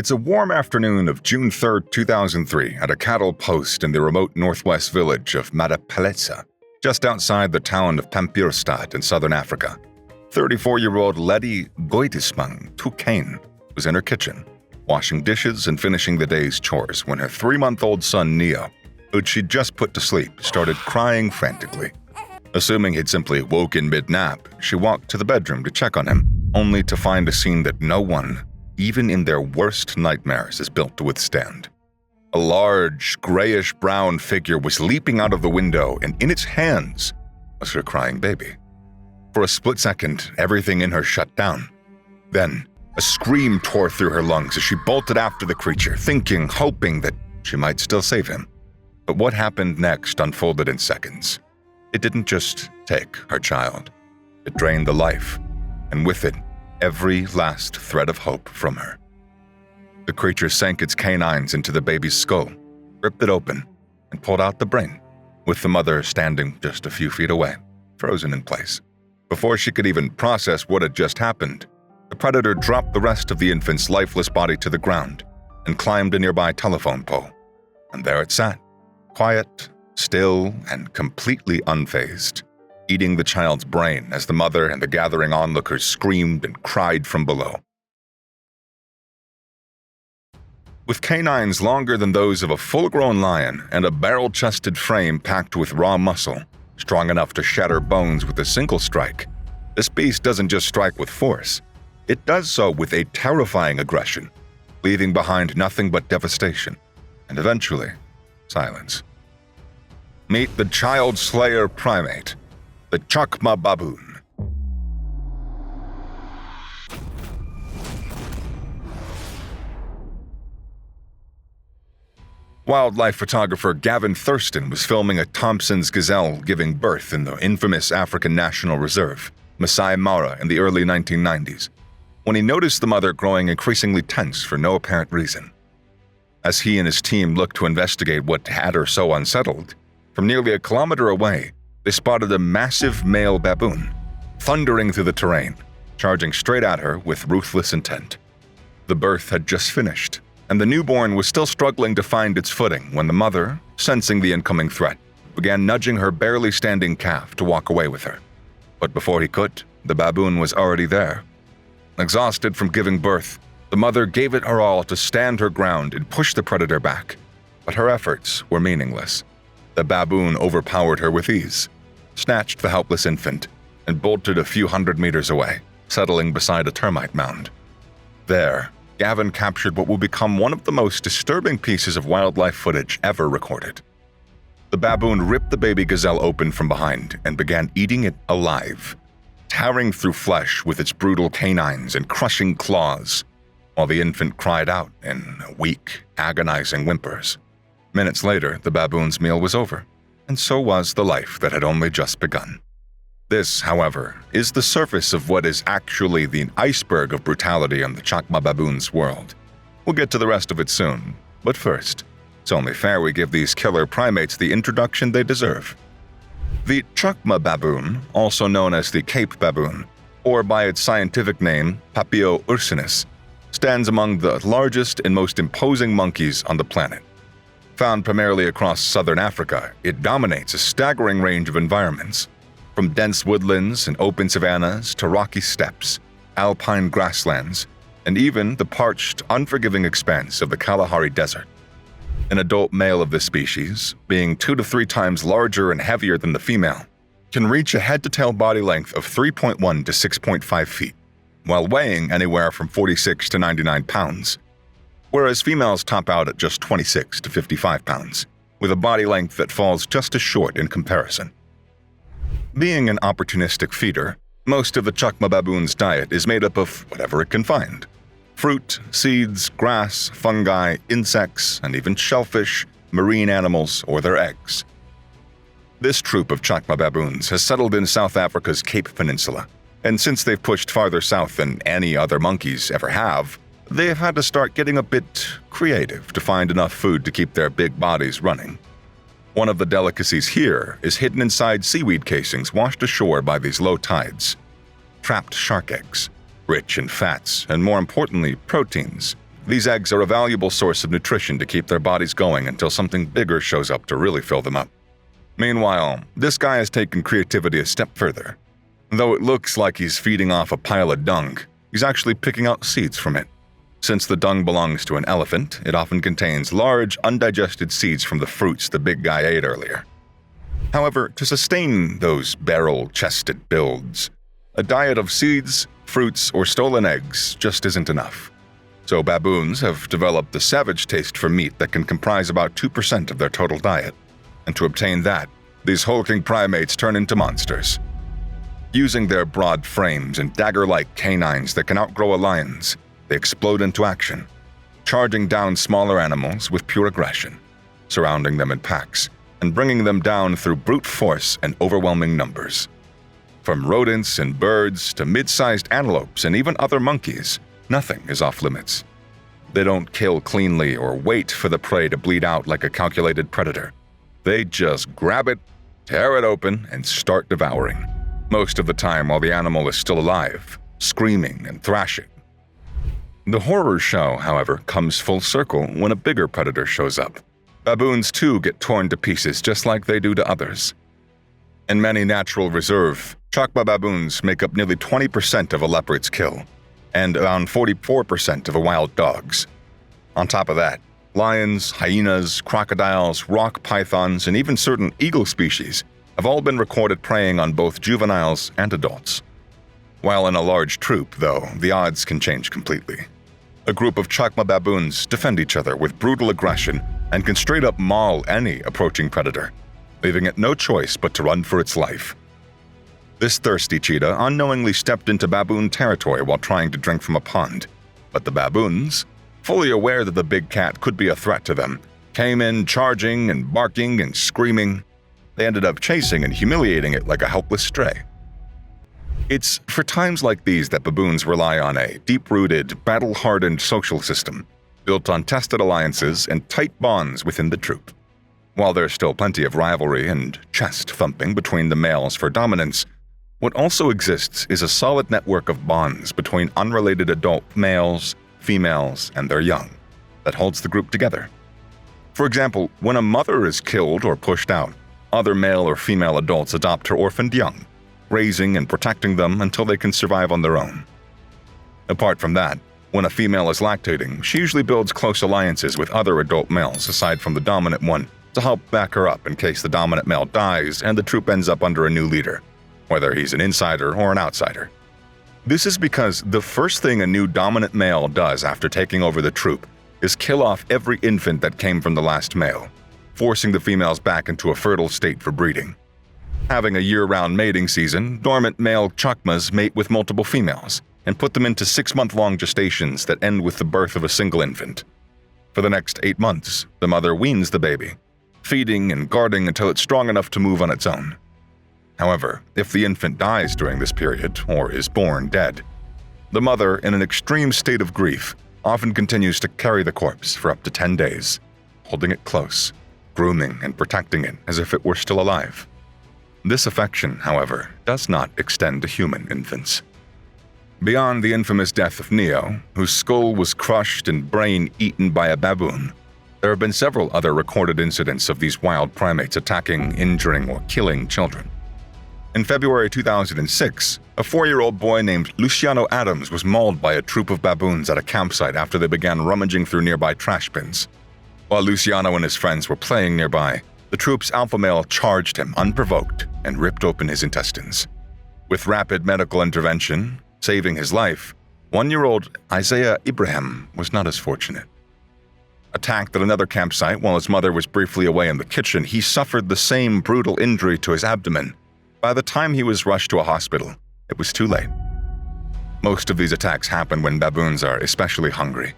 It's a warm afternoon of June 3, 2003, at a cattle post in the remote northwest village of Madapaleza, just outside the town of Pampirstad in southern Africa. 34-year-old Letty Goitismang Tukane was in her kitchen, washing dishes and finishing the day's chores when her 3-month-old son Neo, who'd she'd just put to sleep, started crying frantically. Assuming he'd simply woken mid-nap, she walked to the bedroom to check on him, only to find a scene that no one, even in their worst nightmares, is built to withstand. A large, grayish-brown figure was leaping out of the window, and in its hands was her crying baby. For a split second, everything in her shut down. Then, a scream tore through her lungs as she bolted after the creature, thinking, hoping that she might still save him. But what happened next unfolded in seconds. It didn't just take her child. It drained the life, and with it, every last thread of hope from her. The creature sank its canines into the baby's skull, ripped it open, and pulled out the brain, with the mother standing just a few feet away, frozen in place. Before she could even process what had just happened, the predator dropped the rest of the infant's lifeless body to the ground and climbed a nearby telephone pole. And there it sat, quiet, still, and completely unfazed, eating the child's brain as the mother and the gathering onlookers screamed and cried from below. With canines longer than those of a full-grown lion and a barrel-chested frame packed with raw muscle, strong enough to shatter bones with a single strike, this beast doesn't just strike with force. It does so with a terrifying aggression, leaving behind nothing but devastation, and eventually, silence. Meet the child slayer primate, the Chacma Baboon. Wildlife photographer Gavin Thurston was filming a Thompson's gazelle giving birth in the infamous African National Reserve, Masai Mara, in the early 1990s, when he noticed the mother growing increasingly tense for no apparent reason. As he and his team looked to investigate what had her so unsettled, from nearly a kilometer away, they spotted a massive male baboon, thundering through the terrain, charging straight at her with ruthless intent. The birth had just finished, and the newborn was still struggling to find its footing when the mother, sensing the incoming threat, began nudging her barely standing calf to walk away with her. But before he could, the baboon was already there. Exhausted from giving birth, the mother gave it her all to stand her ground and push the predator back, but her efforts were meaningless. The baboon overpowered her with ease, snatched the helpless infant, and bolted a few hundred meters away, settling beside a termite mound. There, Gavin captured what will become one of the most disturbing pieces of wildlife footage ever recorded. The baboon ripped the baby gazelle open from behind and began eating it alive, tearing through flesh with its brutal canines and crushing claws, while the infant cried out in weak, agonizing whimpers. Minutes later, the baboon's meal was over, and so was the life that had only just begun. This, however, is the surface of what is actually the iceberg of brutality in the Chacma Baboon's world. We'll get to the rest of it soon, but first, it's only fair we give these killer primates the introduction they deserve. The Chacma Baboon, also known as the Cape Baboon, or by its scientific name, Papio ursinus, stands among the largest and most imposing monkeys on the planet. Found primarily across southern Africa, it dominates a staggering range of environments, from dense woodlands and open savannas to rocky steppes, alpine grasslands, and even the parched, unforgiving expanse of the Kalahari Desert. An adult male of this species, being 2 to 3 times larger and heavier than the female, can reach a head-to-tail body length of 3.1 to 6.5 feet, while weighing anywhere from 46 to 99 pounds, whereas females top out at just 26 to 55 pounds, with a body length that falls just as short in comparison. Being an opportunistic feeder, most of the Chacma Baboon's diet is made up of whatever it can find: fruit, seeds, grass, fungi, insects, and even shellfish, marine animals, or their eggs. This troop of Chacma Baboons has settled in South Africa's Cape Peninsula, and since they've pushed farther south than any other monkeys ever have, they have had to start getting a bit creative to find enough food to keep their big bodies running. One of the delicacies here is hidden inside seaweed casings washed ashore by these low tides. Trapped shark eggs, rich in fats and, more importantly, proteins, These eggs are a valuable source of nutrition to keep their bodies going until something bigger shows up to really fill them up. Meanwhile, this guy has taken creativity a step further. Though it looks like he's feeding off a pile of dung, he's actually picking out seeds from it. Since the dung belongs to an elephant, it often contains large, undigested seeds from the fruits the big guy ate earlier. However, to sustain those barrel-chested builds, a diet of seeds, fruits, or stolen eggs just isn't enough. So baboons have developed the savage taste for meat that can comprise about 2% of their total diet. And to obtain that, these hulking primates turn into monsters. Using their broad frames and dagger-like canines that can outgrow a lion's, they explode into action, charging down smaller animals with pure aggression, surrounding them in packs, and bringing them down through brute force and overwhelming numbers. From rodents and birds to mid-sized antelopes and even other monkeys, nothing is off-limits. They don't kill cleanly or wait for the prey to bleed out like a calculated predator. They just grab it, tear it open, and start devouring, most of the time while the animal is still alive, screaming and thrashing. The horror show, however, comes full circle when a bigger predator shows up. Baboons too get torn to pieces just like they do to others. In many natural reserve, Chacma baboons make up nearly 20% of a leopard's kill, and around 44% of a wild dog's. On top of that, lions, hyenas, crocodiles, rock pythons, and even certain eagle species have all been recorded preying on both juveniles and adults. While in a large troop, though, the odds can change completely. A group of Chacma baboons defend each other with brutal aggression and can straight up maul any approaching predator, leaving it no choice but to run for its life. This thirsty cheetah unknowingly stepped into baboon territory while trying to drink from a pond, but the baboons, fully aware that the big cat could be a threat to them, came in charging and barking and screaming. They ended up chasing and humiliating it like a helpless stray. It's for times like these that baboons rely on a deep-rooted, battle-hardened social system, built on tested alliances and tight bonds within the troop. While there's still plenty of rivalry and chest-thumping between the males for dominance, what also exists is a solid network of bonds between unrelated adult males, females, and their young that holds the group together. For example, when a mother is killed or pushed out, other male or female adults adopt her orphaned young, raising and protecting them until they can survive on their own. Apart from that, when a female is lactating, she usually builds close alliances with other adult males aside from the dominant one to help back her up in case the dominant male dies and the troop ends up under a new leader, whether he's an insider or an outsider. This is because the first thing a new dominant male does after taking over the troop is kill off every infant that came from the last male, forcing the females back into a fertile state for breeding. Having a year-round mating season, dormant male chacmas mate with multiple females and put them into 6-month-long gestations that end with the birth of a single infant. For the next 8 months, the mother weans the baby, feeding and guarding until it's strong enough to move on its own. However, if the infant dies during this period or is born dead, the mother, in an extreme state of grief, often continues to carry the corpse for up to 10 days, holding it close, grooming and protecting it as if it were still alive. This affection, however, does not extend to human infants. Beyond the infamous death of Neo, whose skull was crushed and brain eaten by a baboon, there have been several other recorded incidents of these wild primates attacking, injuring, or killing children. In February 2006, a 4-year-old boy named Luciano Adams was mauled by a troop of baboons at a campsite after they began rummaging through nearby trash bins. While Luciano and his friends were playing nearby, the troop's alpha male charged him unprovoked and ripped open his intestines. With rapid medical intervention, saving his life, 1-year-old Isaiah Ibrahim was not as fortunate. Attacked at another campsite while his mother was briefly away in the kitchen, he suffered the same brutal injury to his abdomen. By the time he was rushed to a hospital, it was too late. Most of these attacks happen when baboons are especially hungry.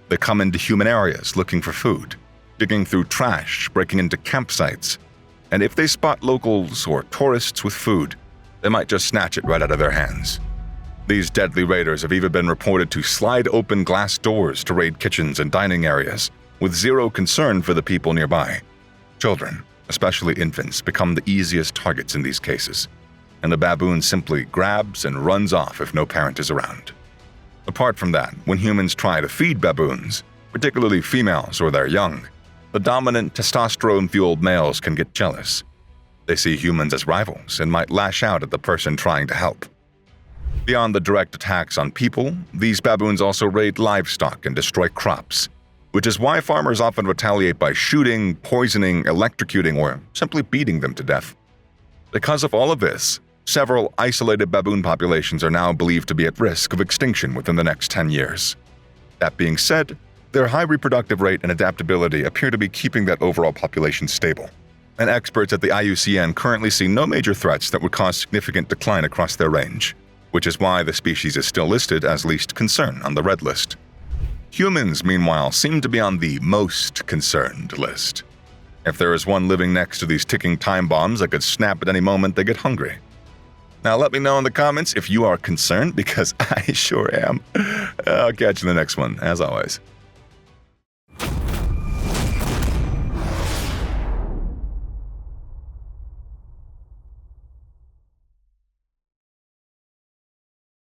They come into human areas looking for food, digging through trash, breaking into campsites, and if they spot locals or tourists with food, they might just snatch it right out of their hands. These deadly raiders have even been reported to slide open glass doors to raid kitchens and dining areas, with zero concern for the people nearby. Children, especially infants, become the easiest targets in these cases, and the baboon simply grabs and runs off if no parent is around. Apart from that, when humans try to feed baboons, particularly females or their young, the dominant testosterone-fueled males can get jealous. They see humans as rivals and might lash out at the person trying to help. Beyond the direct attacks on people, these baboons also raid livestock and destroy crops, which is why farmers often retaliate by shooting, poisoning, electrocuting, or simply beating them to death. Because of all of this, several isolated baboon populations are now believed to be at risk of extinction within the next 10 years. That being said, their high reproductive rate and adaptability appear to be keeping that overall population stable, and experts at the IUCN currently see no major threats that would cause significant decline across their range, which is why the species is still listed as least concern on the red list. Humans, meanwhile, seem to be on the most concerned list. If there is one living next to these ticking time bombs that could snap at any moment they get hungry. Now let me know in the comments if you are concerned, because I sure am. I'll catch you in the next one, as always.